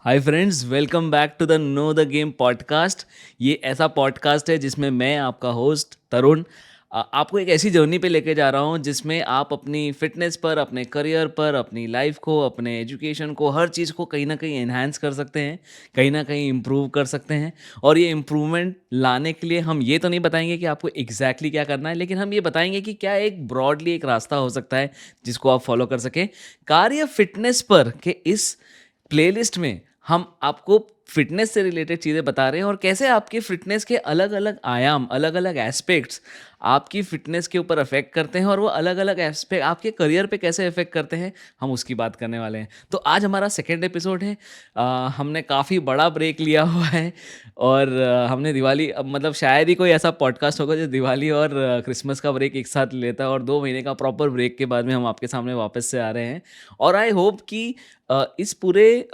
Hi friends, welcome back to the know the game podcast. ये ऐसा podcast है जिसमें मैं आपका होस्ट तरुण आपको एक ऐसी जर्नी पे लेके जा रहा हूँ जिसमें आप अपनी फिटनेस पर, अपने करियर पर, अपनी लाइफ को, अपने एजुकेशन को, हर चीज़ को कहीं ना कहीं एनहांस कर सकते हैं, कहीं ना कहीं इम्प्रूव कर सकते हैं। और ये इम्प्रूवमेंट लाने के लिए हम ये तो नहीं बताएंगे कि आपको एग्जैक्टली क्या करना है, लेकिन हम ये बताएंगे कि क्या एक ब्रॉडली एक रास्ता हो सकता है जिसको आप फॉलो कर सकें। कार्य फिटनेस पर के इस प्लेलिस्ट में हम आपको फिटनेस से रिलेटेड चीज़ें बता रहे हैं और कैसे आपकी फिटनेस के अलग अलग आयाम, अलग अलग एस्पेक्ट्स आपकी फिटनेस के ऊपर अफेक्ट करते हैं और वो अलग अलग एस्पेक्ट आपके करियर पे कैसे अफेक्ट करते हैं, हम उसकी बात करने वाले हैं। तो आज हमारा सेकेंड एपिसोड है। हमने काफ़ी बड़ा ब्रेक लिया हुआ है और हमने दिवाली, अब मतलब शायद ही कोई ऐसा पॉडकास्ट होगा जो दिवाली और क्रिसमस का ब्रेक एक साथ लेता है, और 2 महीने का प्रॉपर ब्रेक के बाद में हम आपके सामने वापस से आ रहे हैं। और आई होप कि इस पूरे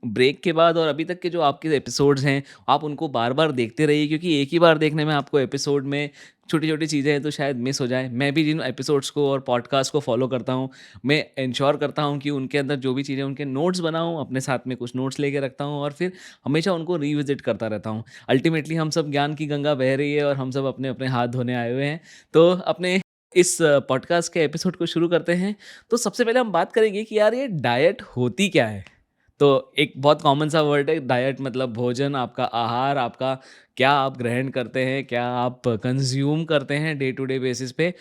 ब्रेक के बाद और अभी तक के जो आपके एपिसोड्स हैं, आप उनको बार-बार देखते रहिए, क्योंकि एक ही बार देखने में आपको एपिसोड में छोटी-छोटी चीज़ें हैं तो शायद मिस हो जाए। मैं भी जिन एपिसोड्स को और पॉडकास्ट को फ़ॉलो करता हूँ, मैं एन्श्योर करता हूँ कि उनके अंदर जो भी चीज़ें, उनके नोट्स बनाऊँ, अपने साथ में कुछ नोट्स लेके रखता हूँ और फिर हमेशा उनको रिविज़िट करता रहता हूँ। अल्टीमेटली हम सब ज्ञान की गंगा बह रही है और हम सब अपने-अपने हाथ धोने आए हुए हैं। तो अपने इस पॉडकास्ट के एपिसोड को शुरू करते हैं। तो सबसे पहले हम बात करेंगे कि यार ये डाइट होती क्या है? तो एक बहुत कॉमन सा वर्ड है डाइट, मतलब भोजन, आपका आहार, आपका क्या आप ग्रहण करते हैं, क्या आप कंज्यूम करते हैं डे टू डे बेसिस पे।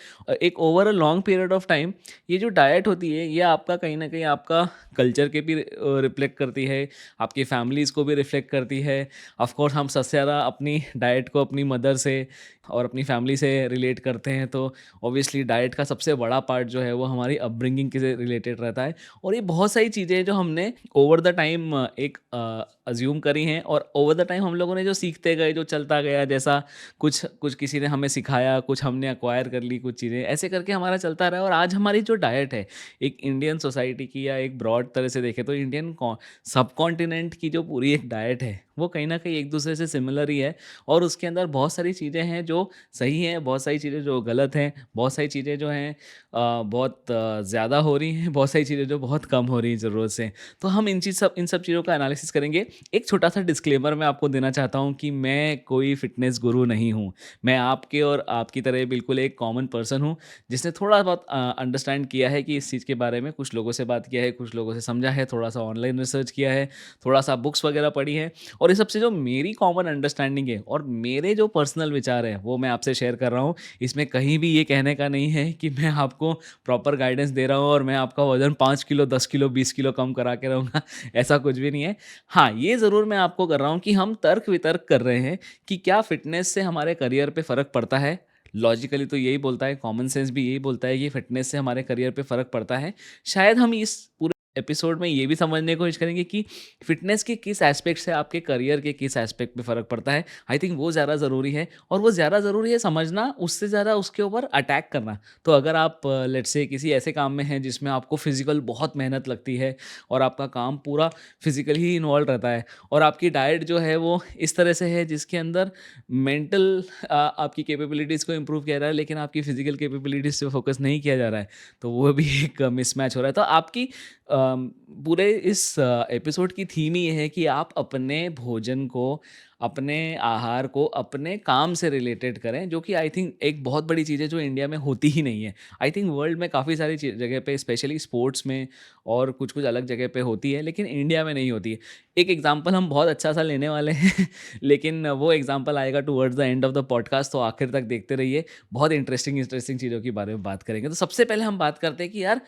एक over a long period of time ये जो डाइट होती है, ये आपका कहीं ना कहीं आपका कल्चर के भी रिफ्लेक्ट करती है, आपकी फैमिलीज़ को भी रिफ्लेक्ट करती है। ऑफ कोर्स हम सबसे ज़्यादा अपनी डाइट को अपनी मदर से और अपनी फैमिली से रिलेट करते हैं, तो ऑब्वियसली डाइट का सबसे बड़ा पार्ट जो है वो हमारी अपब्रिंगिंग के से रिलेटेड रहता है। और ये बहुत सारी चीज़ें हैं जो हमने ओवर द टाइम एक अज्यूम करी हैं, और ओवर द टाइम हम लोगों ने जो सीखते गए, जो चलता गया, जैसा कुछ कुछ किसी ने हमें सिखाया, कुछ हमने अक्वायर कर ली, कुछ चीज़ें ऐसे करके हमारा चलता रहा। और आज हमारी जो डाइट है, एक इंडियन सोसाइटी की, या एक ब्रॉड तरह से देखें तो इंडियन सब कॉन्टिनेंट की जो पूरी एक डाइट है, वो कहीं ना कहीं एक दूसरे से सिमिलर ही है। और उसके अंदर बहुत सारी चीज़ें हैं जो सही हैं, बहुत सारी चीज़ें जो गलत हैं, बहुत सारी चीज़ें जो हैं बहुत ज़्यादा हो रही हैं, बहुत सारी चीज़ें जो बहुत कम हो रही हैं ज़रूरत से। तो हम इन सब चीज़ों का एनालिसिस करेंगे। एक छोटा-सा डिस्क्लेमर मैं आपको देना चाहता हूँ कि मैं कोई फ़िटनेस गुरु नहीं हूँ। मैं आपके और आपकी तरह बिल्कुल एक कॉमन पर्सन हूँ, जिसने थोड़ा बहुत अंडरस्टैंड किया है कि इस चीज़ के बारे में, कुछ लोगों से बात किया है, कुछ लोगों से समझा है, थोड़ा-सा ऑनलाइन रिसर्च किया है, थोड़ा-सा बुक्स वगैरह पढ़ी हैं। और इस सब से जो मेरी कॉमन अंडरस्टैंडिंग है और मेरे जो पर्सनल विचार हैं, वो मैं आपसे शेयर कर रहा हूँ। इसमें कहीं भी ये कहने का नहीं है कि मैं आपको प्रॉपर गाइडेंस दे रहा हूँ और मैं आपका वज़न 5 किलो, 10 किलो, 20 किलो कम करा के रहूँगा, ऐसा कुछ भी नहीं है। हाँ, ये ज़रूर मैं आपको कर रहा हूँ कि हम तर्क-वितर्क कर रहे हैं कि क्या फ़िटनेस से हमारे करियर पे फ़र्क पड़ता है? लॉजिकली तो यही बोलता है, कॉमन सेंस भी यही बोलता है कि फ़िटनेस से हमारे करियर पे फ़र्क पड़ता है। शायद हम इस पूरे एपिसोड में ये भी समझने की कोशिश करेंगे कि फ़िटनेस के किस एस्पेक्ट से आपके करियर के किस एस्पेक्ट पे फ़र्क पड़ता है। आई थिंक वो ज़्यादा ज़रूरी है, और वो ज़्यादा ज़रूरी है समझना, उससे ज़्यादा उसके ऊपर अटैक करना। तो अगर आप लेट्स से किसी ऐसे काम में हैं जिसमें आपको फिज़िकल बहुत मेहनत लगती है और आपका काम पूरा फिज़िकली ही इन्वॉल्व रहता है, और आपकी डाइट जो है वो इस तरह से है जिसके अंदर मेंटल आपकी कैपेबिलिटीज़ को इम्प्रूव किया जा रहा है, लेकिन आपकी फिज़िकल कैपेबिलिटीज़ पे फोकस नहीं किया जा रहा है, तो वो भी एक मिसमैच हो रहा है। तो आपकी पूरे इस एपिसोड की थीम ही ये है कि आप अपने भोजन को, अपने आहार को अपने काम से रिलेटेड करें, जो कि आई थिंक एक बहुत बड़ी चीज़ है जो इंडिया में होती ही नहीं है। आई थिंक वर्ल्ड में काफ़ी सारी जगह पे, स्पेशली स्पोर्ट्स में और कुछ-कुछ अलग जगह पे होती है, लेकिन इंडिया में नहीं होती है। एक एग्ज़ाम्पल हम बहुत अच्छा-सा लेने वाले हैं लेकिन वो एग्ज़ाम्पल आएगा towards the end of the podcast, तो आखिर तक देखते रहिए। बहुत इंटरेस्टिंग इंटरेस्टिंग चीज़ों के बारे में बात करेंगे। तो सबसे पहले हम बात करते हैं कि यार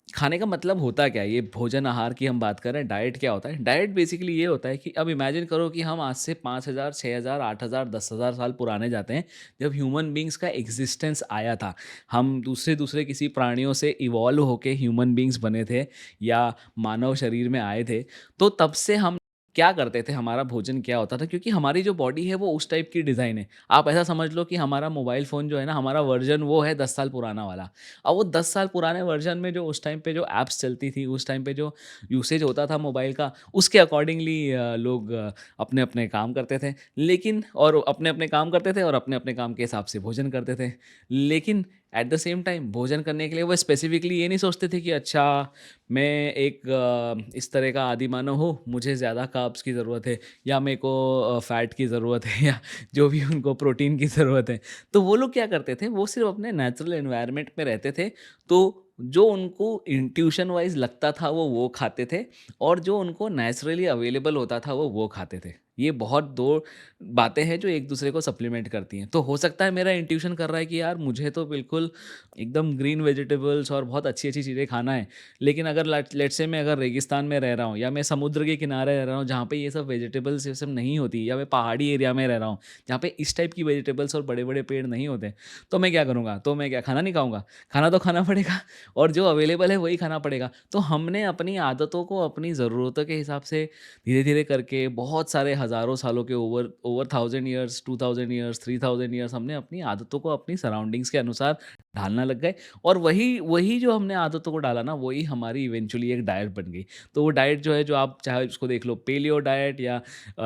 खाने का मतलब होता क्या है? ये भोजन आहार की हम बात कर रहे हैं, डाइट क्या होता है? डाइट बेसिकली ये होता है कि अब इमेजिन करो कि हम आज से 5,000, 6,000, 8,000, 10,000 साल पुराने जाते हैं, जब ह्यूमन बीइंग्स का एग्ज़िस्टेंस आया था। हम दूसरे-दूसरे किसी प्राणियों से इवॉल्व होके ह्यूमन बीइंग्स बने थे, या मानव शरीर में आए थे। तो तब से हम क्या करते थे, हमारा भोजन क्या होता था? क्योंकि हमारी जो बॉडी है वो उस टाइप की डिज़ाइन है। आप ऐसा समझ लो कि हमारा मोबाइल फ़ोन जो है ना, हमारा वर्ज़न वो है 10 साल पुराना वाला। अब वो 10 साल पुराने वर्ज़न में जो उस टाइम पे जो ऐप्स चलती थी, उस टाइम पे जो यूसेज होता था मोबाइल का, उसके अकॉर्डिंगली लोग अपने-अपने काम करते थे। लेकिन और अपने-अपने काम करते थे और अपने-अपने काम के हिसाब से भोजन करते थे। लेकिन एट द सेम टाइम भोजन करने के लिए वो स्पेसिफिकली ये नहीं सोचते थे कि अच्छा मैं एक इस तरह का आदि मानव हूँ, मुझे ज़्यादा कार्ब्स की ज़रूरत है या मेरे को फैट की ज़रूरत है या जो भी उनको प्रोटीन की ज़रूरत है। तो वो लोग क्या करते थे, वो सिर्फ़ अपने नेचुरल एनवायरनमेंट में रहते थे, तो जो उनको इंट्यूशन वाइज़ लगता था वो खाते थे और जो उनको नेचुरली अवेलेबल होता था वो खाते थे। ये बहुत 2 बातें हैं जो एक-दूसरे को सप्लीमेंट करती हैं। तो हो सकता है मेरा इंट्यूशन कर रहा है कि यार मुझे तो बिल्कुल एकदम ग्रीन वेजिटेबल्स और बहुत अच्छी-अच्छी चीज़ें खाना है। लेकिन अगर लेट्स से मैं अगर रेगिस्तान में रह रहा हूँ या मैं समुद्र के किनारे रह रहा हूँ जहाँ पे ये सब वेजिटेबल्स ये सब नहीं होती या मैं पहाड़ी एरिया में रह रहा हूँ, जहाँ पे इस टाइप की वेजिटेबल्स और बड़े-बड़े पेड़ नहीं होते, तो मैं क्या करूँगा? तो मैं क्या खाना नहीं खाऊँगा? खाना तो खाना पड़ेगा और जो अवेलेबल है वही खाना पड़ेगा। तो हमने अपनी आदतों को अपनी ज़रूरतों के हिसाब से धीरे-धीरे करके बहुत सारे हज़ारों सालों के over over 1000 years, 2000 years, 3000 years हमने अपनी आदतों को अपनी सराउंडिंग्स के अनुसार ढालना लग गए और वही वही जो हमने आदतों को डाला ना, वही हमारी इवेंचुअली एक डाइट बन गई। तो वो डाइट जो है, जो आप चाहे उसको देख लो पेलियो डाइट या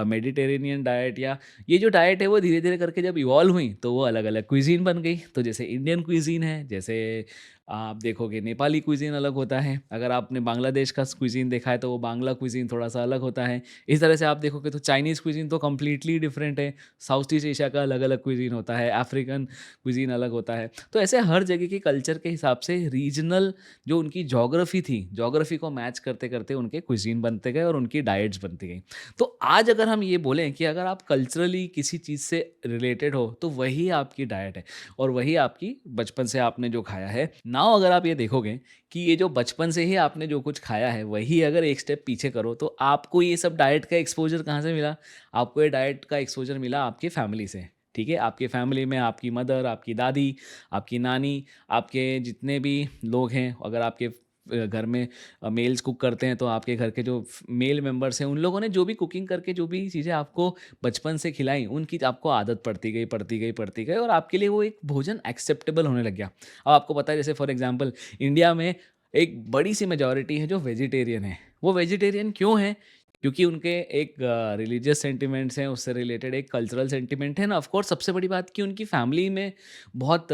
मेडिटेरेनियन डाइट या ये जो डाइट है वो धीरे-धीरे करके जब इवॉल्व हुई, तो वो अलग-अलग क्विज़ीन बन गई। तो जैसे इंडियन क्विज़ीन है, जैसे आप देखोगे नेपाली क्विज़ीन अलग होता है। अगर आपने बांग्लादेश का क्विज़ीन देखा है, तो वो बांग्ला क्विज़ीन थोड़ा-सा अलग होता है। इस तरह से आप देखोगे तो चाइनीज़ क्विज़ीन तो कंप्लीटली डिफरेंट है। साउथ ईस्ट एशिया का अलग-अलग क्विज़ीन होता है, अफ्रीकन क्विज़ीन अलग होता है। तो ऐसे हर जगह के कल्चर के हिसाब से रीजनल जो उनकी ज्योग्राफी थी, ज्योग्राफी को मैच करते-करते उनके क्विज़ीन बनते गए और उनकी डाइट्स बनती गई। तो आज अगर हम ये बोलें कि अगर आप कल्चरली किसी चीज़ से रिलेटेड हो, तो वही आपकी डाइट है और वही आपकी बचपन से आपने जो खाया है। नाउ अगर आप ये देखोगे कि ये जो बचपन से ही आपने जो कुछ खाया है, वही अगर एक स्टेप पीछे करो, तो आपको ये सब डाइट का एक्सपोज़र कहाँ से मिला? आपको ये डाइट का एक्सपोज़र मिला आपकी फैमिली से, ठीक है? आपकी फैमिली में आपकी मदर, आपकी दादी, आपकी नानी, आपके जितने भी लोग हैं, अगर आपके घर में मेल्स कुक करते हैं, तो आपके घर के जो मेल मेंबर्स हैं, उन लोगों ने जो भी कुकिंग करके जो भी चीज़ें आपको बचपन से खिलाई, उनकी आपको आदत पड़ती गई, पड़ती गई, पड़ती गई और आपके लिए वो एक भोजन एक्सेप्टेबल होने लग गया। अब आपको पता है, जैसे फॉर एग्ज़ाम्पल इंडिया में एक बड़ी-सी मेजॉरिटी है जो वेजिटेरियन है। वो वेजिटेरियन क्यों है? क्योंकि उनके एक रिलीजियस सेंटिमेंट्स हैं, उससे रिलेटेड एक कल्चरल सेंटिमेंट है ना, ऑफ कोर्स सबसे बड़ी बात कि उनकी फैमिली में बहुत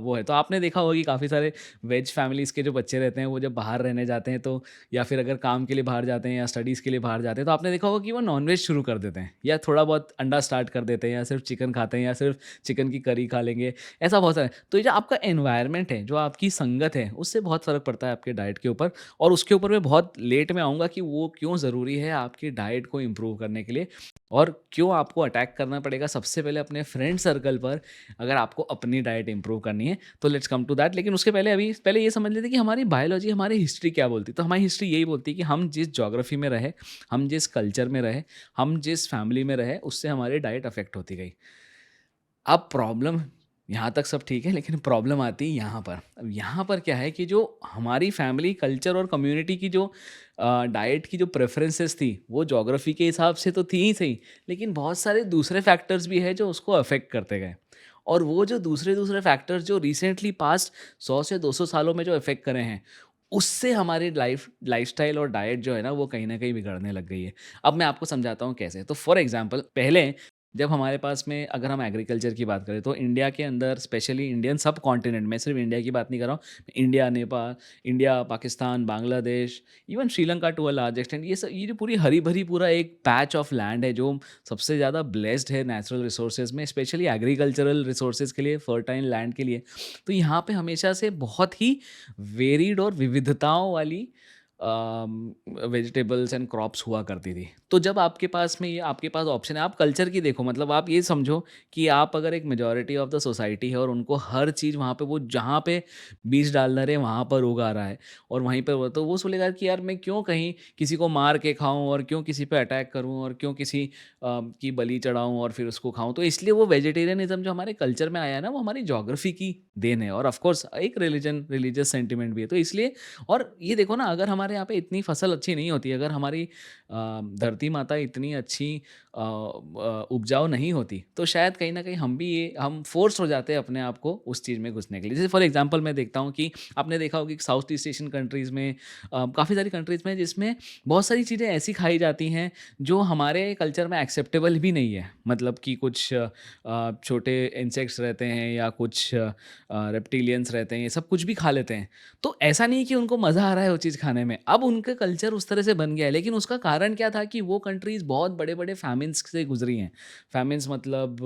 वो है। तो आपने देखा होगा कि काफ़ी सारे वेज फैमिलीज़ के जो बच्चे रहते हैं, वो जब बाहर रहने जाते हैं, तो या फिर अगर काम के लिए बाहर जाते हैं या स्टडीज़ के लिए बाहर जाते हैं, तो आपने देखा होगा कि वो नॉन-वेज शुरू कर देते हैं या थोड़ा बहुत अंडा स्टार्ट कर देते हैं या सिर्फ़ चिकन खाते हैं या सिर्फ़ चिकन की करी खा लेंगे, ऐसा बहुत सारा है। तो ये जो आपका एनवायरनमेंट है, जो आपकी संगत है, उससे बहुत फ़र्क पड़ता है आपके डाइट के ऊपर और उसके ऊपर मैं बहुत लेट में आऊँगा कि वो क्यों ज़रूरी है आपकी डाइट को इम्प्रूव करने के लिए और क्यों आपको अटैक करना पड़ेगा सबसे पहले अपने फ्रेंड सर्कल पर, अगर आपको अपनी डाइट इम्प्रूव करनी है। तो लेट्स कम टू दैट, लेकिन उसके पहले अभी पहले ये समझ लेते हैं कि हमारी बायोलॉजी, हमारी हिस्ट्री क्या बोलती है। तो हमारी हिस्ट्री यही बोलती है कि हम जिस ज्योग्राफी में रहे, हम जिस कल्चर में रहे, हम जिस फैमिली में रहे, उससे हमारी डाइट अफेक्ट होती गई। अब प्रॉब्लम यहाँ तक सब ठीक है, लेकिन प्रॉब्लम आती है यहाँ पर। अब यहाँ पर क्या है कि जो हमारी फैमिली, कल्चर और कम्युनिटी की जो डाइट की जो प्रेफ़रेंसेस थी, वो ज्योग्राफ़ी के हिसाब से तो थी ही सही, लेकिन बहुत सारे दूसरे फैक्टर्स भी हैं जो उसको अफ़ेक्ट करते गए। और वो जो दूसरे-दूसरे फैक्टर्स जो रिसेंटली पास्ट 100 से 200 सालों में जो अफ़ेक्ट करे हैं, उससे हमारी लाइफ़स्टाइल और डाइट जो है ना, वो कहीं न कहीं बिगड़ने लग गई है। अब मैं आपको समझाता हूँ कैसे। तो फॉर एग्ज़ाम्पल, पहले जब हमारे पास में अगर हम एग्रीकल्चर की बात करें, तो इंडिया के अंदर स्पेशली इंडियन सब कॉन्टिनेंट में, सिर्फ इंडिया की बात नहीं कर रहा हूँ, India, Nepal, India, Pakistan, Bangladesh, even Sri Lanka to a large extent, ये जो पूरी हरी भरी पूरा एक पैच ऑफ लैंड है जो सबसे ज़्यादा ब्लेस्ड है नेचुरल रिसोर्सेज में, स्पेशली एग्रीकल्चरल रिसोर्सेज के लिए, फर्टाइल लैंड के लिए। तो यहाँ पे हमेशा से बहुत ही वेरिड और विविधताओं वाली वेजिटेबल्स एंड क्रॉप्स हुआ करती थी। तो जब आपके पास में ये आपके पास ऑप्शन है, आप कल्चर की देखो, मतलब आप ये समझो कि आप अगर एक मेजॉरिटी ऑफ द सोसाइटी है और उनको हर चीज़ वहाँ पे, वो जहाँ पे बीज डालना रहे वहाँ पर उगा रहा है और वहीं पर वो, तो वो सोचेगा कि यार मैं क्यों कहीं किसी को मार के खाऊं और क्यों किसी पे अटैक करूं और क्यों किसी की बलि चढ़ाऊं और फिर उसको खाऊं। तो इसलिए वो वेजिटेरियनिज्म जो हमारे कल्चर में आया है ना, वो हमारी ज्योग्राफी की देन है और ऑफ कोर्स एक रिलीजियस सेंटिमेंट भी है। तो इसलिए, और ये देखो ना, अगर हमारे हमारे यहाँ पे इतनी फसल अच्छी नहीं होती। अगर हमारी धरती माता इतनी अच्छी उपजाऊ नहीं होती, तो शायद कहीं न कहीं हम फ़ोर्स हो जाते हैं अपने आप को उस चीज़ में घुसने के लिए। जैसे फॉर एग्ज़ाम्पल मैं देखता हूँ कि आपने देखा होगा कि साउथ ईस्ट एशियन कंट्रीज़ में काफ़ी सारी कंट्रीज़ में जिसमें बहुत सारी चीज़ें ऐसी खाई जाती हैं जो हमारे कल्चर में एक्सेप्टेबल भी नहीं है। मतलब कि कुछ छोटे इंसेक्ट्स रहते हैं या कुछ रेप्टिलियंस रहते हैं, ये सब कुछ भी खा लेते हैं। तो ऐसा नहीं कि उनको मज़ा आ रहा है वो चीज़ खाने में, अब उनका कल्चर उस तरह से बन गया है। लेकिन उसका कारण क्या था कि वो कंट्रीज़ बहुत बड़े-बड़े फ़ैमिन्स से गुज़री हैं। फ़ैमिन्स मतलब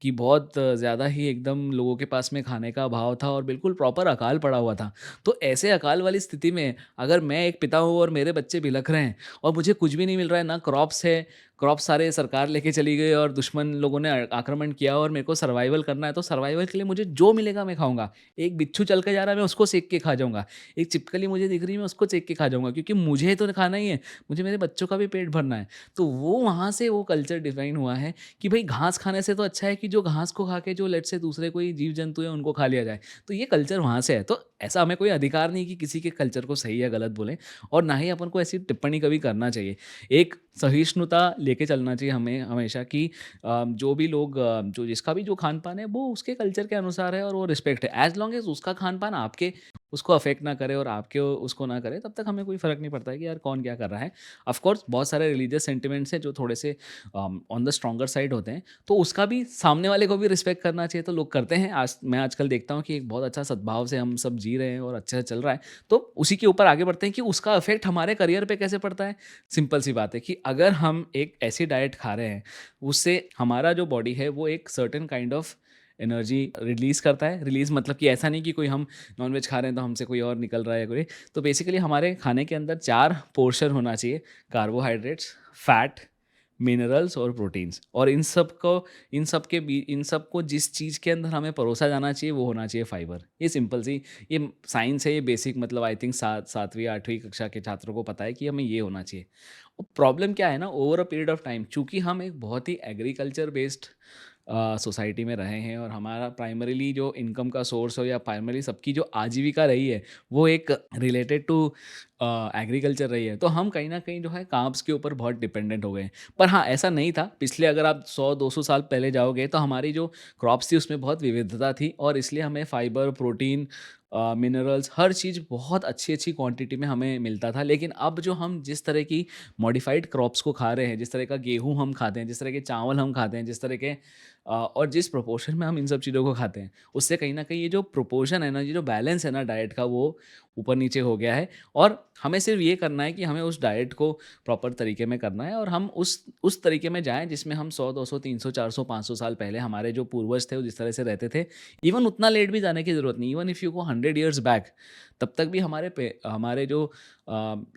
कि बहुत ज़्यादा ही एकदम लोगों के पास में खाने का अभाव था और बिल्कुल प्रॉपर अकाल पड़ा हुआ था। तो ऐसे अकाल वाली स्थिति में अगर मैं एक पिता हूँ और मेरे बच्चे बिलख रहे हैं और मुझे कुछ भी नहीं मिल रहा है, ना क्रॉप्स है, क्रॉप्स सारे सरकार लेके चली गई और दुश्मन लोगों ने आक्रमण किया और मेरे को सर्वाइवल करना है, तो सर्वाइवल के लिए मुझे जो मिलेगा मैं खाऊँगा। एक बिच्छू चल के जा रहा है, मैं उसको सेक के खा जाऊँगा। एक छिपकली मुझे दिख रही है, मैं उसको सेक के खा जाऊँगा, क्योंकि मुझे तो खाना ही है, मुझे मेरे बच्चों का भी पेट भरना है। तो वो वहाँ से वो कल्चर डिफ़ाइन हुआ है कि भई घास खाने से तो अच्छा है कि जो घास को खा के जो लेट्स से दूसरे कोई जीव-जंतु है उनको खा लिया जाए। तो ये कल्चर वहाँ से है। तो ऐसा हमें कोई अधिकार नहीं कि किसी के कल्चर को सही या गलत बोलें और ना ही अपन को ऐसी टिप्पणी कभी करना चाहिए। एक सहिष्णुता लेके चलना चाहिए हमें हमेशा कि जो भी लोग जो जिसका भी जो खान-पान है वो उसके कल्चर के अनुसार है और वो रिस्पेक्ट है। एज़ लॉन्ग एज़ उसका खान-पान आपके उसको अफ़ेक्ट ना करे और आपके उसको ना करे, तब तक हमें कोई फ़र्क नहीं पड़ता है कि यार कौन क्या कर रहा है। ऑफ़ कोर्स बहुत सारे रिलीजियस सेंटिमेंट्स हैं जो थोड़े से ऑन द स्ट्रॉन्गर साइड होते हैं, तो उसका भी सामने वाले को भी रिस्पेक्ट करना चाहिए, तो लोग करते हैं। मैं आजकल देखता हूँ कि एक बहुत अच्छा सद्भाव से हम सब जी रहे हैं और अच्छे से चल रहा है। तो उसी के ऊपर आगे बढ़ते हैं कि उसका इफ़ेक्ट हमारे करियर पे कैसे पड़ता है। सिंपल सी बात है कि अगर हम एक ऐसी डाइट खा रहे हैं, उससे हमारा जो बॉडी है वो एक certain kind of energy release करता है। रिलीज़ मतलब कि ऐसा नहीं कि कोई हम नॉन-वेज खा रहे हैं तो हमसे कोई और निकल रहा है कोई। तो बेसिकली हमारे खाने के अंदर 4 पोर्शन होना चाहिए, कार्बोहाइड्रेट्स, फैट, मिनरल्स और प्रोटीन्स, और इन सब को जिस चीज़ के अंदर हमें परोसा जाना चाहिए वो होना चाहिए फाइबर। ये सिंपल सी ये साइंस है, ये बेसिक मतलब आई थिंक 7वीं 8वीं कक्षा के छात्रों को पता है कि हमें ये होना चाहिए। प्रॉब्लम क्या है ना, over a period of time चूँकि हम एक बहुत ही एग्रीकल्चर बेस्ड सोसाइटी में रहे हैं और हमारा प्राइमरीली जो इनकम का सोर्स हो या प्राइमरी सबकी जो आजीविका रही है वो एक रिलेटेड टू एग्रीकल्चर रही है, तो हम कहीं ना कहीं जो है कार्ब्स के ऊपर बहुत डिपेंडेंट हो गए हैं। पर हाँ, ऐसा नहीं था। पिछले अगर आप 100-200 साल पहले जाओगे तो हमारी जो क्रॉप्स थी उसमें बहुत विविधता थी और इसलिए हमें फाइबर, प्रोटीन, मिनरल्स, हर चीज़ बहुत अच्छी अच्छी क्वांटिटी में हमें मिलता था। लेकिन अब जो हम जिस तरह की मॉडिफाइड क्रॉप्स को खा रहे हैं, जिस तरह का गेहूँ हम खाते हैं, जिस तरह के चावल हम खाते हैं, जिस तरह के और जिस प्रोपोर्शन में हम इन सब चीज़ों को खाते हैं, उससे कहीं न कहीं ये जो प्रोपोर्शन है ना, ये जो बैलेंस है ना डाइट का, वो ऊपर-नीचे हो गया है। और हमें सिर्फ़ ये करना है कि हमें उस डाइट को प्रॉपर तरीके में करना है और हम उस तरीके में जाएँ जिसमें हम 100, 200, 300, 400, 500 साल पहले हमारे जो पूर्वज थे, वो जिस तरह से रहते थे। इवन उतना लेट भी जाने की ज़रूरत नहीं। Even if you go 100 years back, तब तक भी हमारे जो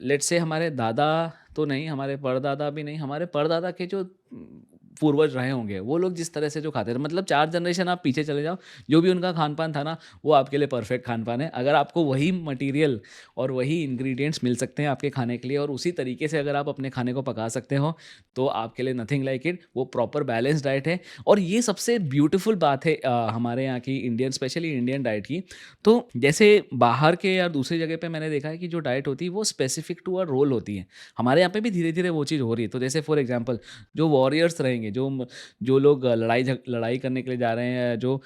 लेट्स से हमारे दादा तो नहीं, हमारे परदादा भी नहीं, हमारे परदादा के जो पूर्वज रहे होंगे, वो लोग जिस तरह से जो खाते थे, मतलब 4 जनरेशन आप पीछे चले जाओ, जो भी उनका खान-पान था ना, वो आपके लिए परफेक्ट खान-पान है। अगर आपको वही मटीरियल और वही इंग्रीडिएंट्स मिल सकते हैं आपके खाने के लिए और उसी तरीके से अगर आप अपने खाने को पका सकते हो, तो आपके लिए नथिंग लाइक इट। वो प्रॉपर बैलेंस डाइट है और ये सबसे ब्यूटीफुल बात है हमारे यहाँ की इंडियन, स्पेशली इंडियन डाइट की। तो जैसे बाहर के या दूसरी जगह पे मैंने देखा है कि जो डाइट होती है वो स्पेसिफिक टू अ रोल होती है। हमारे यहाँ पे भी धीरे-धीरे वो चीज़ हो रही है। तो जैसे फॉर एग्ज़ाम्पल जो वॉरियर्स रहेंगे, जो लोग लड़ाई करने के लिए जा रहे हैं, जो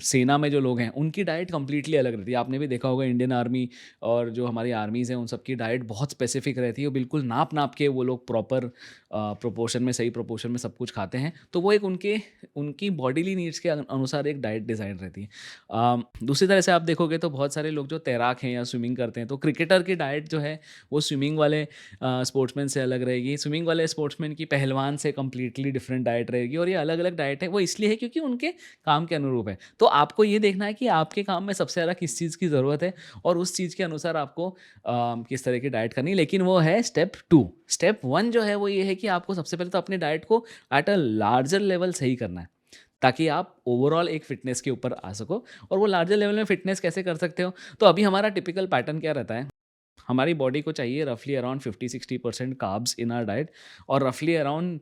सेना में जो लोग हैं, उनकी डाइट कंप्लीटली अलग रहती है। आपने भी देखा होगा इंडियन आर्मी और जो हमारी आर्मीज़ हैं, उन सब की डाइट बहुत स्पेसिफिक रहती है और बिल्कुल नाप-नाप के वो लोग प्रॉपर प्रोपोर्शन में, सही प्रोपोर्शन में सब कुछ खाते हैं। तो वो एक उनकी बॉडीली नीड्स के अनुसार एक डाइट डिज़ाइन रहती है। दूसरी तरह से आप देखोगे तो बहुत सारे लोग जो तैराक हैं या स्विमिंग करते हैं, तो क्रिकेटर की डाइट जो है वो स्विमिंग वाले स्पोर्ट्समैन से अलग रहेगी। स्विमिंग वाले स्पोर्ट्समैन की पहलवान से कंप्लीटली डिफरेंट डाइट रहेगी और ये अलग-अलग डाइट है, वो इसलिए है क्योंकि उनके काम के अनुरूप है। तो आपको ये देखना है कि आपके काम में सबसे ज़्यादा किस चीज़ की ज़रूरत है और उस चीज़ के अनुसार आपको किस तरह की डाइट करनी है। लेकिन वो है स्टेप 2। स्टेप 1 जो है वो ये है कि आपको सबसे पहले तो अपनी डाइट को एट अ लार्जर लेवल सही करना है, ताकि आप ओवरऑल एक फ़िटनेस के ऊपर आ सको। और वो लार्जर लेवल में फ़िटनेस कैसे कर सकते हो? तो अभी हमारा टिपिकल पैटर्न क्या रहता है? हमारी बॉडी को चाहिए रफली around 50-60% carbs in our diet और रफली अराउंड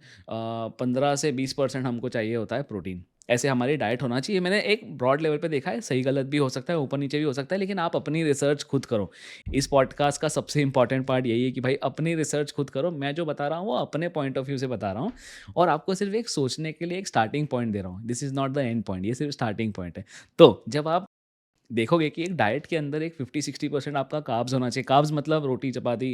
15 से 20% हमको चाहिए होता है प्रोटीन। ऐसे हमारी डाइट होना चाहिए। मैंने एक ब्रॉड लेवल पे देखा है, सही गलत भी हो सकता है, ऊपर-नीचे भी हो सकता है, लेकिन आप अपनी रिसर्च खुद करो। इस पॉडकास्ट का सबसे इम्पोर्टेंट पार्ट यही है कि भाई अपनी रिसर्च खुद करो। मैं जो बता रहा हूँ, वो अपने पॉइंट ऑफ व्यू से बता रहा हूँ और आपको सिर्फ़ एक सोचने के लिए एक स्टार्टिंग पॉइंट दे रहा हूँ। This is not the end point, ये सिर्फ़ स्टार्टिंग पॉइंट है। तो जब आप देखोगे कि एक डाइट के अंदर एक 50-60% आपका कार्ब्स होना चाहिए। कार्ब्स मतलब रोटी, चपाती,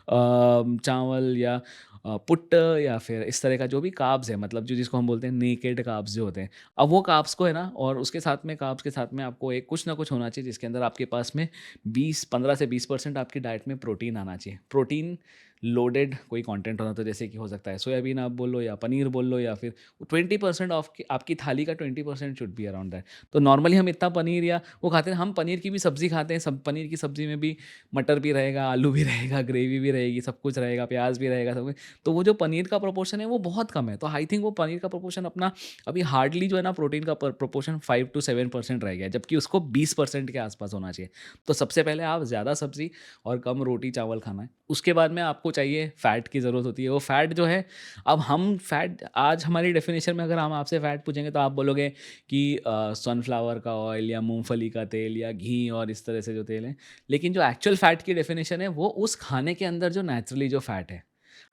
चावल या पुट्ट या फिर इस तरह का जो भी कार्ब्स है, मतलब जो जिसको हम बोलते हैं नेकेड कार्ब्स जो होते हैं। अब वो कार्ब्स को है ना, और उसके साथ में कार्ब्स के साथ में आपको एक कुछ ना कुछ होना चाहिए जिसके अंदर आपके पास में 15 से 20% आपकी डाइट में प्रोटीन आना चाहिए। प्रोटीन लोडेड कोई कंटेंट होना, तो जैसे कि हो सकता है सोयाबीन आप बोल लो या पनीर बोल लो, या फिर 20% ऑफ की आपकी थाली का 20% शुड बी अराउंड दैट। तो नॉर्मली हम इतना पनीर या वो खाते हैं, हम पनीर की भी सब्ज़ी खाते हैं, सब पनीर की सब्ज़ी में भी मटर भी रहेगा, आलू भी रहेगा, ग्रेवी भी रहेगी, सब कुछ रहेगा, प्याज़ भी रहेगा, सब कुछ। तो वो जो पनीर का प्रोपोर्शन है वो बहुत कम है। तो आई थिंक वो पनीर का प्रोपोर्शन अपना अभी हार्डली जो है ना, प्रोटीन का प्रोपोर्शन 5 टू 7% रह गया है, जबकि उसको 20% के आसपास होना चाहिए। तो सबसे पहले आप ज़्यादा सब्ज़ी और कम रोटी चावल खाना है। उसके बाद में आपको चाहिए फ़ैट की ज़रूरत होती है। वो फ़ैट जो है, अब हम फ़ैट आज हमारी डेफ़िनेशन में अगर हम आपसे फ़ैट पूछेंगे तो आप बोलोगे कि सनफ्लावर का ऑयल या मूँगफली का तेल या घी और इस तरह से जो तेल है। लेकिन जो एक्चुअल फ़ैट की डेफ़िनेशन है, वो उस खाने के अंदर जो नेचुरली जो फ़ैट है।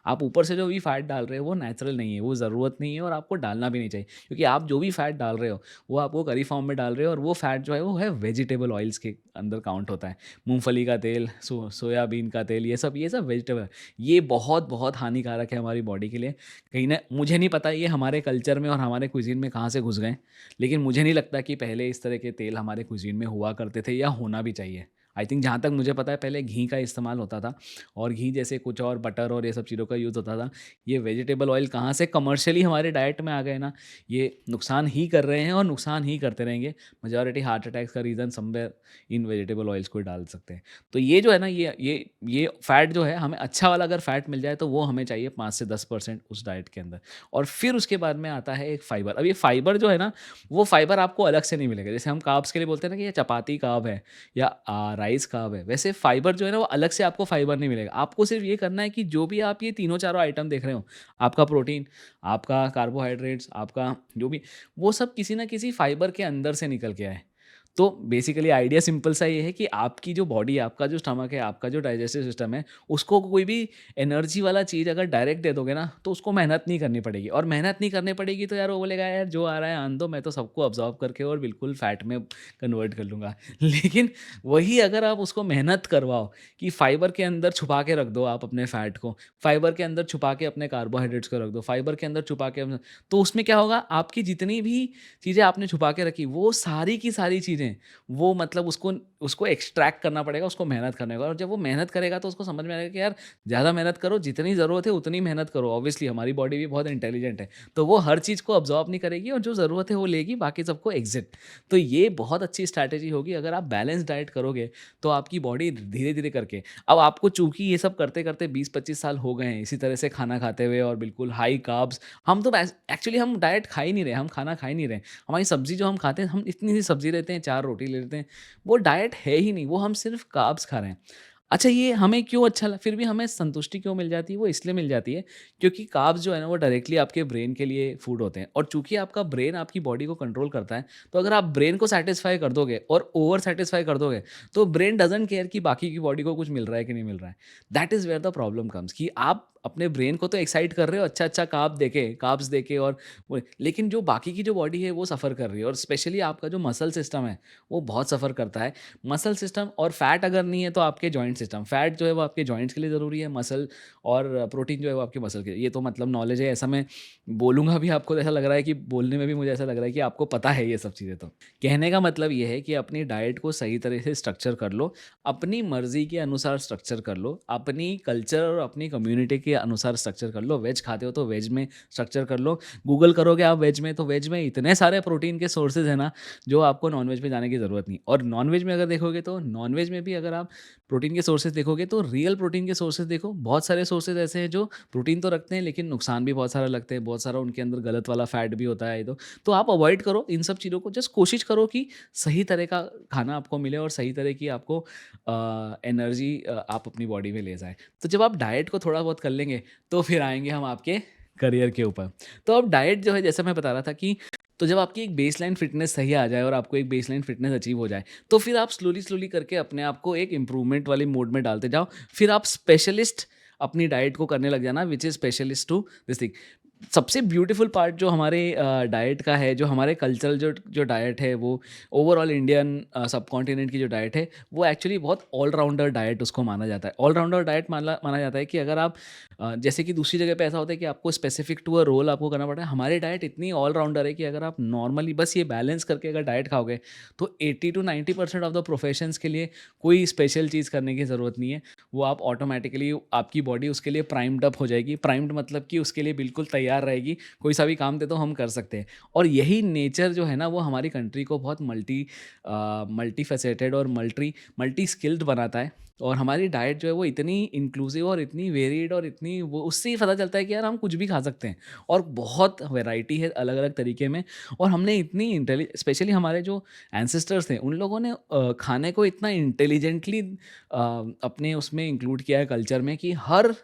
आप ऊपर से जो भी फ़ैट डाल रहे हो वो नेचुरल नहीं है, वो ज़रूरत नहीं है और आपको डालना भी नहीं चाहिए। क्योंकि आप जो भी फ़ैट डाल रहे हो, वो आपको करी फॉर्म में डाल रहे हो, और वो फ़ैट जो है वो है वेजिटेबल ऑयल्स के अंदर काउंट होता है। मूँगफली का तेल, सोयाबीन का तेल, ये सब वेजिटेबल है। ये बहुत-बहुत हानिकारक है हमारी बॉडी के लिए। कहीं न मुझे नहीं पता ये हमारे कल्चर में और हमारे क्विज़ीन में कहाँ से घुस गए, लेकिन मुझे नहीं लगता कि पहले इस तरह के तेल हमारे क्विज़ीन में हुआ करते थे या होना भी चाहिए। आई थिंक जहाँ तक मुझे पता है पहले घी का इस्तेमाल होता था, और घी जैसे कुछ और बटर और ये सब चीज़ों का यूज़ होता था। ये वेजिटेबल ऑयल कहाँ से कमर्शियली हमारे डाइट में आ गए ना, ये नुकसान ही कर रहे हैं और नुकसान ही करते रहेंगे। मेजॉरिटी हार्ट अटैक्स का reason somewhere in vegetable oils को ही डाल सकते हैं। तो ये जो है ना, ये फैट जो है, हमें अच्छा वाला अगर फैट मिल जाए तो वो हमें चाहिए 5 से 10% उस डाइट के अंदर। और फिर उसके बाद में आता है एक फाइबर। अब ये फाइबर जो है ना, वो फाइबर आपको अलग से नहीं मिलेगा। जैसे हम कार्ब्स के लिए बोलते हैं ना कि ये चपाती कार्ब है या राइस कार्ब है, वैसे फाइबर जो है ना, वो अलग से आपको फाइबर नहीं मिलेगा। आपको सिर्फ़ ये करना है कि जो भी आप ये तीनों चारों आइटम देख रहे हो, आपका प्रोटीन, आपका कार्बोहाइड्रेट्स, आपका जो भी, वो सब किसी न किसी फाइबर के अंदर से निकल के आए। तो बेसिकली आइडिया सिंपल सा ये है कि आपकी जो बॉडी है, आपका जो स्टमक है, आपका जो डाइजेस्टिव सिस्टम है, उसको कोई भी एनर्जी वाला चीज़ अगर डायरेक्ट दे दोगे ना, तो उसको मेहनत नहीं करनी पड़ेगी, और मेहनत नहीं करनी पड़ेगी तो यार वो बोलेगा यार जो आ रहा है आने दो, मैं तो सबको अब्ज़ॉर्ब करके और बिल्कुल फैट में कन्वर्ट कर लूँगा। लेकिन वही अगर आप उसको मेहनत करवाओ कि फाइबर के अंदर छुपा के रख दो आप अपने फैट को, फाइबर के अंदर छुपा के अपने कार्बोहाइड्रेट्स को रख दो, फाइबर के अंदर छुपा के तो उसमें क्या होगा, आपकी जितनी भी चीज़ें आपने छुपा के रखी, वो सारी की सारी चीज़ें, वो मतलब उसको उसको एक्सट्रैक्ट करना पड़ेगा, उसको मेहनत करने का, और जब वो मेहनत करेगा तो उसको समझ में आएगा कि यार ज़्यादा मेहनत करो, जितनी ज़रूरत है उतनी मेहनत करो। ऑब्वियसली हमारी बॉडी भी बहुत इंटेलिजेंट है, तो वो हर चीज़ को अब्ज़ॉर्ब नहीं करेगी और जो ज़रूरत है वो लेगी, बाकी सबको एग्ज़िट। तो ये बहुत अच्छी स्ट्रैटेजी होगी अगर आप बैलेंस डाइट करोगे, तो आपकी बॉडी धीरे-धीरे करके, अब आपको चूँकि ये सब करते-करते 20-25 साल हो गए हैं इसी तरह से खाना खाते हुए और बिल्कुल हाई कार्ब्स, हम तो एक्चुअली हम डाइट खा ही नहीं रहे, हम खाना खा ही नहीं रहे। हमारी सब्ज़ी जो हम खाते हैं, हम इतनी सी सब्ज़ी लेते हैं, 4 रोटी ले लेते हैं, वो डाइट है ही नहीं, वो हम सिर्फ़ कार्ब्स खा रहे हैं। अच्छा, ये हमें क्यों अच्छा ल फिर भी हमें संतुष्टि क्यों मिल जाती है? वो इसलिए मिल जाती है क्योंकि कार्ब्स जो है ना, वो डायरेक्टली आपके ब्रेन के लिए फूड होते हैं, और चूँकि आपका ब्रेन आपकी बॉडी को कंट्रोल करता है, तो अगर आप ब्रेन को सैटिस्फाई कर दोगे और ओवर सैटिस्फाई कर दोगे, तो ब्रेन डज़न्ट केयर कि बाकी की बॉडी को कुछ मिल रहा है कि नहीं मिल रहा है। That is where the problem comes कि आप अपने ब्रेन को तो एक्साइट कर रहे हो अच्छा-अच्छा कार्ब्स देके और वो, लेकिन जो बाकी की जो बॉडी है वो सफ़र कर रही है, और स्पेशली आपका जो मसल सिस्टम है, वो बहुत सफ़र करता है। मसल सिस्टम और फैट अगर नहीं है तो आपके जॉइंट सिस्टम, फैट जो है वो आपके जॉइंट्स के लिए ज़रूरी है, मसल और प्रोटीन जो है वो आपके मसल के लिए। ये तो मतलब नॉलेज है, ऐसा मैं बोलूँगा भी आपको तो ऐसा लग रहा है कि बोलने में भी मुझे ऐसा लग रहा है कि आपको पता है ये सब चीज़ें। तो कहने का मतलब ये है कि अपनी डाइट को सही तरह से स्ट्रक्चर कर लो, अपनी मर्ज़ी के अनुसार स्ट्रक्चर कर लो, अपनी कल्चर और अपनी कम्युनिटी के अनुसार स्ट्रक्चर कर लो। वेज खाते हो तो वेज में स्ट्रक्चर कर लो। गूगल करोगे आप वेज में, तो वेज में इतने सारे प्रोटीन के सोर्सेज़ हैं ना, जो आपको नॉन-वेज में जाने की ज़रूरत नहीं। और नॉन-वेज में अगर देखोगे तो नॉन-वेज में भी अगर आप प्रोटीन के सोर्सेज़ देखोगे तो रियल प्रोटीन के सोर्सेज़ देखो, बहुत सारे सोर्सेज़ ऐसे हैं जो प्रोटीन तो रखते हैं लेकिन नुकसान भी बहुत सारा लगते हैं, बहुत सारा उनके अंदर गलत वाला फैट भी होता है ये तो आप अवॉइड करो इन सब चीज़ों को, जस्ट कोशिश करो कि सही तरह का खाना आपको मिले और सही तरह की आपको एनर्जी आप अपनी बॉडी में ले जाएँ। तो जब आप डाइट को थोड़ा बहुत कर लेंगे, तो फिर आएँगे हम आपके करियर के ऊपर। तो अब डाइट जो है, जैसे मैं बता रहा था कि तो जब आपकी एक बेसलाइन फिटनेस सही आ जाए और आपको एक बेसलाइन फिटनेस अचीव हो जाए, तो फिर आप स्लोली स्लोली करके अपने आप को एक इम्प्रूवमेंट वाले मोड में डालते जाओ। फिर आप स्पेशलिस्ट अपनी डाइट को करने लग जाना, which is specialist to this thing. सबसे ब्यूटीफुल पार्ट जो हमारे डाइट का है, जो हमारे कल्चरल जो जो डाइट है, वो ओवरऑल इंडियन सब कॉन्टिनेंट की जो डाइट है, वो एक्चुअली बहुत ऑलराउंडर डाइट उसको माना जाता है। ऑलराउंडर डाइट माना माना जाता है कि अगर आप जैसे कि दूसरी जगह पे ऐसा होता है कि आपको स्पेसिफिक टू अ रोल आपको करना पड़ता है, हमारी डाइट इतनी ऑलराउंडर है कि अगर आप नॉर्मली बस ये बैलेंस करके अगर डाइट खाओगे, तो 80 टू 90% ऑफ द प्रोफेशंस के लिए कोई स्पेशल चीज़ करने की ज़रूरत नहीं है। वो आप ऑटोमेटिकली आपकी बॉडी उसके लिए प्राइम्ड अप हो जाएगी। प्राइम्ड मतलब कि उसके लिए बिल्कुल तैयार रहेगी, कोई सा भी काम दे दो हम कर सकते हैं। और यही नेचर जो है ना, वो हमारी कंट्री को बहुत मल्टी फैसेटेड और मल्टी स्किल्ड बनाता है। और हमारी डाइट जो है वो इतनी इंक्लूसिव और इतनी वेरिएड और इतनी, वो उससे ही पता चलता है कि यार हम कुछ भी खा सकते हैं और बहुत वैरायटी है अलग अलग तरीके में। और हमने इतनी स्पेशली हमारे जो एंसेस्टर्स थे, उन लोगों ने खाने को इतना इंटेलिजेंटली अपने उसमें इंक्लूड किया है कल्चर में, कि हर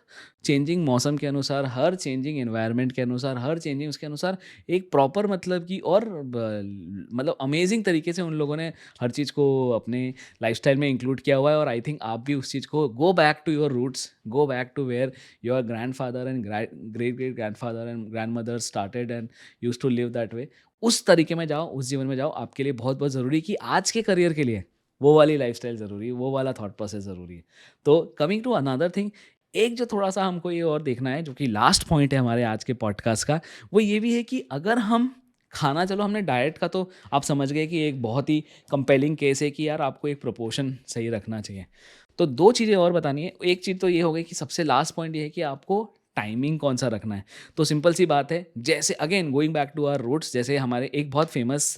चेंजिंग मौसम के अनुसार, हर चेंजिंग एनवायरनमेंट के अनुसार, हर चेंजिंग उसके अनुसार एक प्रॉपर मतलब की और मतलब अमेजिंग तरीके से उन लोगों ने हर चीज़ को अपने लाइफस्टाइल में इंक्लूड किया हुआ है। और आई थिंक आप भी उस चीज़ को go back to your roots, go back to where your grandfather and great great grandfather and grand mother started and used to live that way. उस तरीके में जाओ, उस जीवन में जाओ। आपके लिए बहुत बहुत ज़रूरी कि आज के करियर के लिए वो वाली लाइफस्टाइल ज़रूरी है, वो वाला थॉट प्रोसेस ज़रूरी है। तो कमिंग टू अनदर थिंग, एक जो थोड़ा-सा हमको ये और देखना है, जो कि लास्ट पॉइंट है हमारे आज के पॉडकास्ट का, वो ये भी है कि अगर हम खाना, चलो हमने डाइट का तो आप समझ गए कि एक बहुत ही कंपेलिंग केस है कि यार आपको एक प्रोपोर्शन सही रखना चाहिए। तो 2 चीज़ें और बतानी है। एक चीज़ तो ये हो गई कि सबसे लास्ट पॉइंट ये है कि आपको टाइमिंग कौन-सा रखना है। तो सिंपल सी बात है, जैसे again going back to our roots, जैसे हमारे एक बहुत फेमस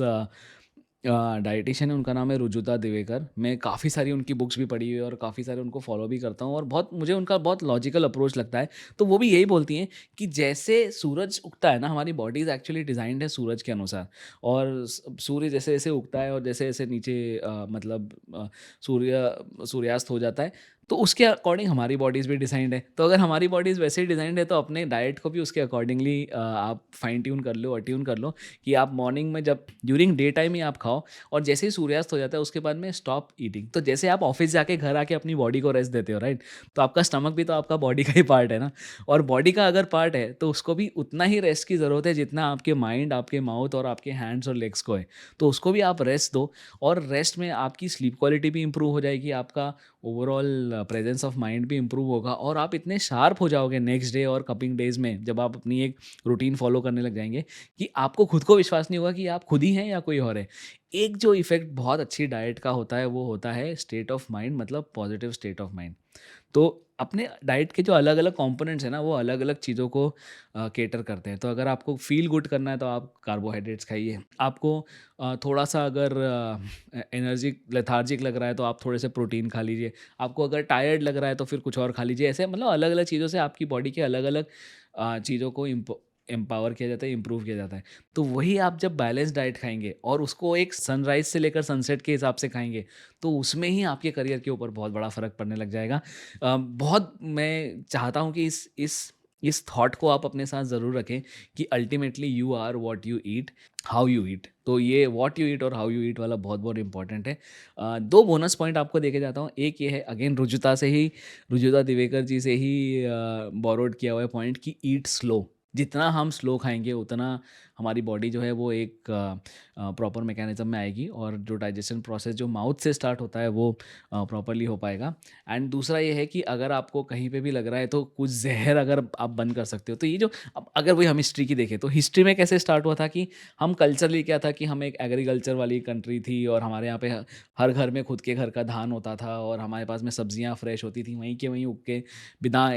डायटीशियन है, उनका नाम है रुजुता दिवेकर। मैं काफ़ी सारी उनकी बुक्स भी पढ़ी हुई है और काफ़ी सारे उनको फॉलो भी करता हूँ, और बहुत मुझे उनका बहुत लॉजिकल अप्रोच लगता है। तो वो भी यही बोलती हैं कि जैसे सूरज उगता है ना, हमारी बॉडी इज़ एक्चुअली डिज़ाइंड है सूरज के अनुसार। और सूर्य जैसे-जैसे उगता है और जैसे-जैसे नीचे मतलब सूर्यास्त हो जाता है, तो उसके अकॉर्डिंग हमारी बॉडीज़ भी डिज़ाइंड है। तो अगर हमारी बॉडीज़ वैसे ही डिज़ाइंड है, तो अपने डाइट को भी उसके अकॉर्डिंगली आप फाइन ट्यून कर लो, अट्यून कर लो, कि आप मॉर्निंग में जब ड्यूरिंग डे टाइम ही आप खाओ, और जैसे ही सूर्यास्त हो जाता है उसके बाद में स्टॉप ईटिंग। तो जैसे आप ऑफिस जाके घर आके अपनी बॉडी को रेस्ट देते हो, राइट? तो आपका स्टमक भी तो आपका बॉडी का ही पार्ट है ना। और बॉडी का अगर पार्ट है, तो उसको भी उतना ही रेस्ट की ज़रूरत है जितना आपके माइंड, आपके माउथ और आपके हैंड्स और लेग्स को है। तो उसको भी आप रेस्ट दो, और रेस्ट में आपकी स्लीप क्वालिटी भी इंप्रूव हो जाएगी, आपका ओवरऑल प्रेजेंस ऑफ माइंड भी इंप्रूव होगा, और आप इतने शार्प हो जाओगे नेक्स्ट डे और कमिंग डेज में, जब आप अपनी एक रूटीन फॉलो करने लग जाएंगे, कि आपको खुद को विश्वास नहीं होगा कि आप खुद ही हैं या कोई और है। एक जो इफ़ेक्ट बहुत अच्छी डाइट का होता है, वो होता है स्टेट ऑफ माइंड, मतलब पॉजिटिव स्टेट ऑफ माइंड। तो अपने डाइट के जो अलग-अलग कंपोनेंट्स हैं ना, वो अलग-अलग चीज़ों को कैटर करते हैं। तो अगर आपको फ़ील गुड करना है, तो आप कार्बोहाइड्रेट्स खाइए। आपको थोड़ा-सा अगर एनर्जी लेथार्जिक लग रहा है, तो आप थोड़े से प्रोटीन खा लीजिए। आपको अगर टायर्ड लग रहा है, तो फिर कुछ और खा लीजिए। ऐसे मतलब अलग-अलग चीज़ों से आपकी बॉडी के अलग-अलग चीज़ों को एम्पावर किया जाता है, इम्प्रूव किया जाता है। तो वही आप जब बैलेंस डाइट खाएँगे और उसको एक सनराइज़ से लेकर सनसेट के हिसाब से खाएँगे, तो उसमें ही आपके करियर के ऊपर बहुत बड़ा फ़र्क पड़ने लग जाएगा। बहुत मैं चाहता हूँ कि इस थॉट को आप अपने साथ ज़रूर रखें, कि ultimately you are what you eat, how you eat. तो ये व्हाट यू ईट और हाउ यू ईट वाला बहुत-बहुत इम्पोर्टेंट है। 2 बोनस पॉइंट आपको देके जाता हूँ। एक ये है, अगेन रुजुता दिवेकर जी से ही बोरोड किया हुआ है पॉइंट, कि ईट स्लो। जितना हम स्लो खाएँगे, उतना हमारी बॉडी जो है वो एक प्रॉपर मैकेनिज़्म में आएगी, और जो डाइजेशन प्रोसेस जो माउथ से स्टार्ट होता है, वो प्रॉपर्ली हो पाएगा। एंड दूसरा ये है कि अगर आपको कहीं पे भी लग रहा है, तो कुछ ज़हर अगर आप बंद कर सकते हो। तो ये जो, अब अगर वही हम हिस्ट्री की देखें, तो हिस्ट्री में कैसे स्टार्ट हुआ था, कि हम कल्चरली क्या था, कि हम एक एग्रीकल्चर वाली कंट्री थी, और हमारे यहाँ पे हर घर में खुद के घर का धान होता था, और हमारे पास में सब्जियाँ फ्रेश होती थी, वहीं के वहीं उग के, बिना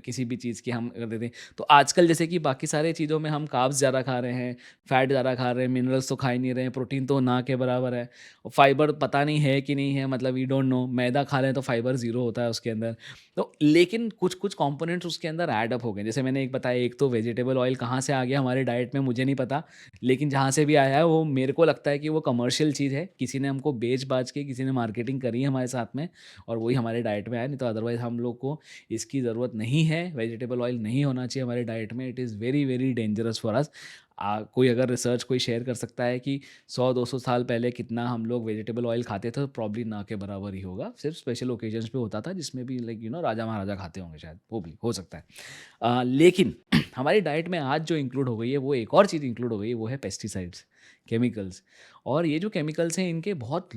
किसी भी चीज़ के हम करते थे। तो आजकल जैसे कि बाकी सारे चीज़ों में हम कार्ब्स ज़्यादा खा रहे हैं, फैट ज़्यादा खा रहे हैं, मिनरल्स तो खा ही नहीं रहे हैं, प्रोटीन तो ना के बराबर है, और फाइबर पता नहीं है कि नहीं है, मतलब वी डोंट नो। मैदा खा रहे हैं तो फाइबर ज़ीरो होता है उसके अंदर। तो लेकिन कुछ-कुछ कंपोनेंट्स उसके अंदर ऐड अप हो गए। जैसे मैंने एक बताया, एक तो वेजिटेबल ऑयल कहाँ से आ गया हमारे डाइट में मुझे नहीं पता, लेकिन जहाँ से भी आया है, वो मेरे को लगता है कि वो कमर्शियल चीज़ है। किसी ने हमको बेच-बाच के, किसी ने मार्केटिंग करी है हमारे साथ में, और वही हमारे डाइट में आया, नहीं तो अदरवाइज़ हम लोग को इसकी ज़रूरत नहीं है। वेजिटेबल ऑयल नहीं होना चाहिए हमारे डाइट में। It is very, very dangerous for us. कोई अगर रिसर्च कोई शेयर कर सकता है कि 100-200 साल पहले कितना हम लोग वेजिटेबल ऑयल खाते थे, तो प्रॉब्ली ना के बराबर ही होगा। सिर्फ स्पेशल ओकेजन्स पे होता था, जिसमें भी लाइक राजा महाराजा खाते होंगे शायद, वो भी हो सकता है। लेकिन हमारी डाइट में आज जो इंक्लूड हो गई है, वो एक और चीज़ इंक्लूड हो गई है, वो है पेस्टिसाइड्स, केमिकल्स। और ये जो केमिकल्स हैं, इनके बहुत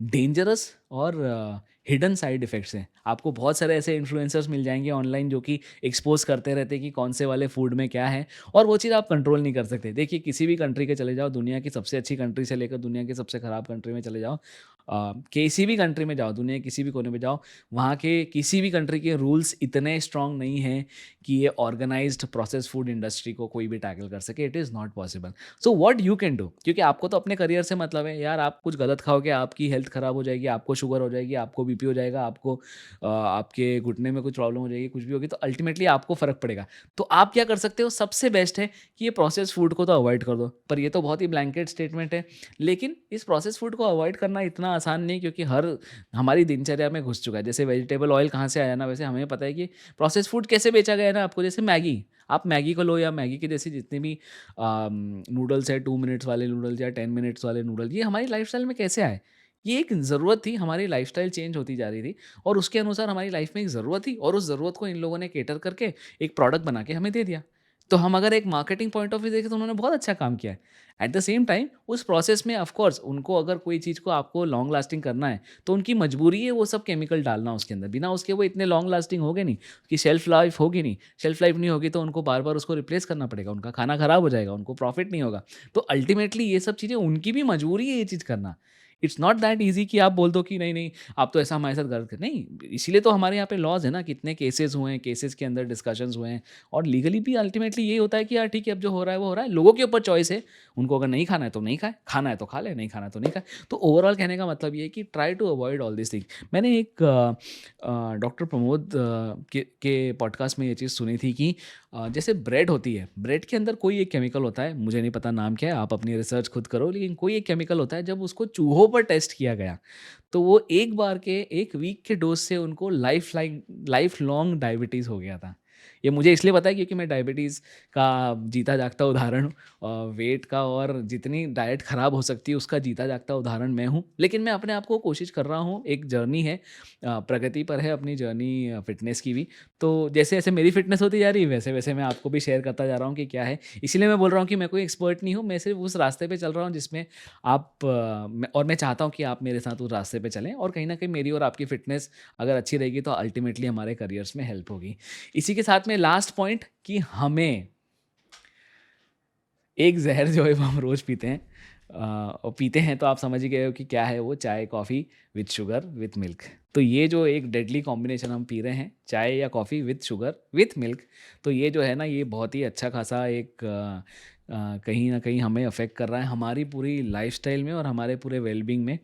डेंजरस और हिडन साइड इफ़ेक्ट्स हैं। आपको बहुत सारे ऐसे इन्फ्लुएंसर्स मिल जाएँगे ऑनलाइन जो कि एक्सपोज़ करते रहते हैं कि कौन से वाले फूड में क्या है, और वो चीज़ आप कंट्रोल नहीं कर सकते। देखिए, किसी भी कंट्री के चले जाओ, दुनिया की सबसे अच्छी कंट्री से लेकर दुनिया की सबसे ख़राब कंट्री में चले जाओ, किसी भी कंट्री में जाओ, दुनिया के किसी भी कोने में जाओ, वहाँ के किसी भी कंट्री के रूल्स इतने स्ट्रॉन्ग नहीं हैं कि ये ऑर्गेनाइज्ड प्रोसेस्ड फूड इंडस्ट्री को कोई भी टैकल कर सके। It is not possible. So what you can do, क्योंकि आपको तो अपने करियर से मतलब है यार। आप कुछ गलत खाओगे, आपकी हेल्थ खराब हो जाएगी, आपको शुगर हो जाएगी, आपको बीपी हो जाएगा, आपको आपके घुटने में कुछ प्रॉब्लम हो जाएगी, कुछ भी होगी, तो अल्टीमेटली आपको फ़र्क पड़ेगा। तो आप क्या कर सकते हो? सबसे बेस्ट है कि ये प्रोसेस्ड फूड को तो अवॉइड कर दो। पर ये तो बहुत ही ब्लैंकेट स्टेटमेंट है, लेकिन इस प्रोसेस्ड फूड को अवॉइड करना इतना आसान नहीं, क्योंकि हर हमारी दिनचर्या में घुस चुका है। जैसे वेजिटेबल ऑयल कहाँ से आया ना, वैसे हमें पता है कि प्रोसेस्ड फूड कैसे बेचा गया है ना आपको। जैसे मैगी, आप मैगी को लो, या मैगी के जैसी जितनी भी नूडल्स है, 2 मिनट्स वाले नूडल्स या 10 मिनट्स वाले नूडल, ये हमारी लाइफ़स्टाइल में कैसे आए? ये एक ज़रूरत थी, हमारी लाइफ़स्टाइल चेंज होती जा रही थी, और उसके अनुसार हमारी लाइफ़ में एक ज़रूरत थी, और उस ज़रूरत को इन लोगों ने कैटर करके एक प्रोडक्ट बना के हमें दे दिया। तो हम अगर एक मार्केटिंग पॉइंट ऑफ व्यू देखें, तो उन्होंने बहुत अच्छा काम किया है। एट द सेम टाइम उस प्रोसेस में ऑफ कोर्स उनको अगर कोई चीज़ को आपको लॉन्ग लास्टिंग करना है, तो उनकी मजबूरी है वो सब केमिकल डालना उसके अंदर। बिना उसके वो इतने लॉन्ग लास्टिंग होंगे नहीं, उसकी शेल्फ लाइफ होगी नहीं। शेल्फ लाइफ नहीं होगी तो उनको बार-बार उसको रिप्लेस करना पड़ेगा, उनका खाना खराब हो जाएगा, उनको प्रॉफिट नहीं होगा। तो अल्टीमेटली ये सब चीज़ें उनकी भी मजबूरी है ये चीज़ करना। इट्स नॉट दैट ईज़ी कि आप बोल दो कि नहीं, नहीं, आप तो ऐसा हमारे साथ गलत कर नहीं, इसीलिए तो हमारे यहाँ पे लॉज़ है ना, कितने केसेस हुए हैं, केसेस के अंदर डिस्कशंस हुए हैं, और लीगली भी अल्टीमेटली यही होता है कि यार ठीक है, अब जो हो रहा है वो हो रहा है। लोगों के ऊपर चॉइस है, उनको अगर नहीं खाना है तो नहीं खाए, खाना है तो खा ले, नहीं खाना है तो नहीं खाए। तो ओवरऑल कहने का मतलब ये है कि try to avoid all this thing. मैंने एक डॉक्टर प्रमोद के पॉडकास्ट में ये चीज़ सुनी थी कि जैसे ब्रेड होती है, ब्रेड के अंदर कोई एक केमिकल होता है, मुझे नहीं पता नाम क्या है, आप अपनी रिसर्च खुद करो, लेकिन कोई एक केमिकल होता है, जब उसको चूहों पर टेस्ट किया गया, तो वो एक बार के 1 वीक के डोज़ से उनको लाइफ लॉन्ग डायबिटीज़ हो गया था। ये मुझे इसलिए पता है क्योंकि मैं डायबिटीज़ का जीता जागता उदाहरण हूँ, वेट का और जितनी डाइट ख़राब हो सकती है उसका जीता जागता उदाहरण मैं हूँ। लेकिन मैं अपने आप को कोशिश कर रहा हूँ, एक जर्नी है, प्रगति पर है अपनी जर्नी फ़िटनेस की भी। तो जैसे-जैसे मेरी फ़िटनेस होती जा रही है, वैसे-वैसे मैं आपको भी शेयर करता जा रहा हूँ कि क्या है। इसीलिए मैं बोल रहा हूँ कि मैं कोई एक्सपर्ट नहीं हूँ, मैं सिर्फ़ उस रास्ते पे चल रहा हूँ जिसमें मैं चाहता हूँ कि आप मेरे साथ उस रास्ते पे चलें, और कहीं न कहीं मेरी और आपकी फ़िटनेस अगर अच्छी रहेगी तो अल्टीमेटली हमारे करियर्स में हेल्प होगी। इसी के साथ में लास्ट पॉइंट कि हमें एक ज़हर जो है वो हम रोज़ पीते हैं, और पीते हैं तो आप समझ ही गए हो कि क्या है वो, चाय, coffee with sugar, with milk. तो ये जो एक डेडली कॉम्बिनेशन हम पी रहे हैं, चाय या coffee with sugar, with milk, तो ये जो है ना, ये बहुत ही अच्छा खासा एक कहीं न कहीं हमें अफ़ेक्ट कर रहा है हमारी पूरी लाइफ़स्टाइल में और हमारे पूरे वेल-बीइंग में।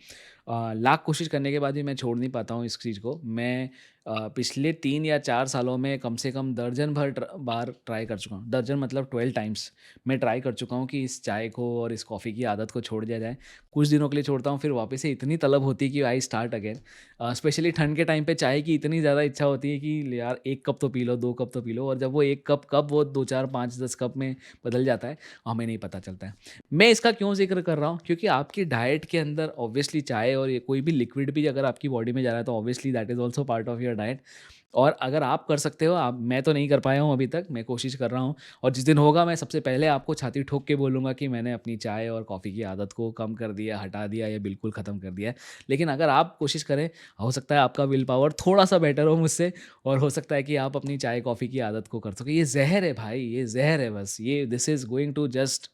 लाख कोशिश करने के बाद भी मैं छोड़ नहीं पाता हूँ इस चीज़ को। मैं पिछले 3 या 4 सालों में कम से कम दर्जन भर बार ट्राई कर चुका हूँ। दर्जन मतलब 12 टाइम्स मैं ट्राई कर चुका हूँ कि इस चाय को और इस कॉफ़ी की आदत को छोड़ दिया जाए। कुछ दिनों के लिए छोड़ता हूँ, फिर वापस से इतनी तलब होती है कि आई स्टार्ट अगेन। स्पेशली ठंड के टाइम पे चाय की इतनी ज़्यादा इच्छा होती है कि यार 1 कप तो पी लो, 2 कप तो पी लो, और जब वो 1 कप कब वो 2, 4, 5, 10 कप में बदल जाता है, हमें नहीं पता चलता है। मैं इसका क्यों ज़िक्र कर रहा हूँ? क्योंकि आपकी डाइट के अंदर ऑब्वियसली चाय और ये कोई भी लिक्विड भी अगर आपकी बॉडी में जा रहा है, तो obviously that is also part of your diet. और अगर आप कर सकते हो, आप मैं तो नहीं कर पाया हूँ अभी तक, मैं कोशिश कर रहा हूँ, और जिस दिन होगा मैं सबसे पहले आपको छाती ठोक के बोलूँगा कि मैंने अपनी चाय और कॉफ़ी की आदत को कम कर दिया, हटा दिया या बिल्कुल ख़त्म कर दिया है। लेकिन अगर आप कोशिश करें, हो सकता है आपका विल पावर थोड़ा-सा बेटर हो मुझसे, और हो सकता है कि आप अपनी चाय कॉफ़ी की आदत को कर सकें। ये ज़हर है भाई, ये ज़हर है बस। ये this is going to just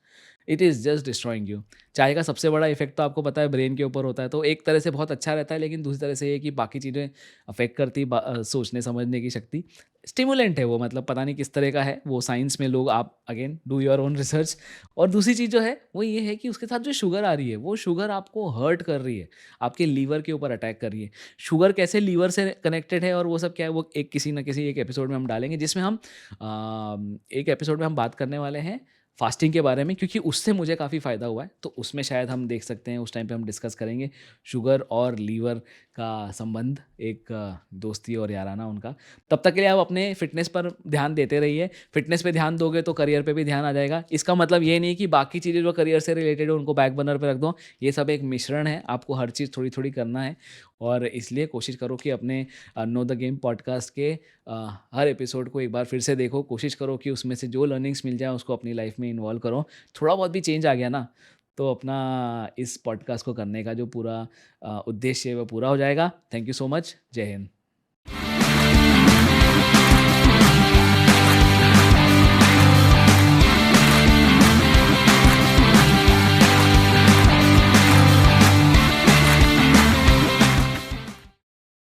it is just destroying you. चाय का सबसे बड़ा इफ़ेक्ट तो आपको पता है ब्रेन के ऊपर होता है, तो एक तरह से बहुत अच्छा रहता है, लेकिन दूसरी तरह से ये है कि बाकी चीज़ें अफ़ेक्ट करती, सोचने समझने की शक्ति। स्टिमुलेंट है वो, मतलब पता नहीं किस तरह का है, वो साइंस में लोग, आप again do your own research. और दूसरी चीज़ जो है वो ये है कि उसके साथ जो शुगर आ रही है, वो शुगर आपको हर्ट कर रही है, आपके लीवर के ऊपर अटैक कर रही है। शुगर कैसे लीवर से कनेक्टेड है और वो सब क्या है, वो एक किसी न किसी एक एपिसोड में हम डालेंगे, जिसमें हम एक एपिसोड में हम बात करने वाले हैं फास्टिंग के बारे में, क्योंकि उससे मुझे काफ़ी फ़ायदा हुआ है, तो उसमें शायद हम देख सकते हैं, उस टाइम पे हम डिस्कस करेंगे शुगर और लीवर का संबंध, एक दोस्ती और याराना उनका। तब तक के लिए आप अपने फ़िटनेस पर ध्यान देते रहिए। फ़िटनेस पे ध्यान दोगे तो करियर पे भी ध्यान आ जाएगा। इसका मतलब ये नहीं कि बाकी चीज़ें जो करियर से रिलेटेड है उनको बैक बर्नर पे रख दो। ये सब एक मिश्रण है, आपको हर चीज़ थोड़ी-थोड़ी करना है और इसलिए कोशिश करो कि अपने नो द गेम पॉडकास्ट के हर एपिसोड को एक बार फिर से देखो। कोशिश करो कि उसमें से जो लर्निंग्स मिल जाए उसको अपनी लाइफ में इन्वॉल्व करो। थोड़ा बहुत भी चेंज आ गया ना, तो अपना इस पॉडकास्ट को करने का जो पूरा उद्देश्य है वो पूरा हो जाएगा। Thank you so much. जय हिंद।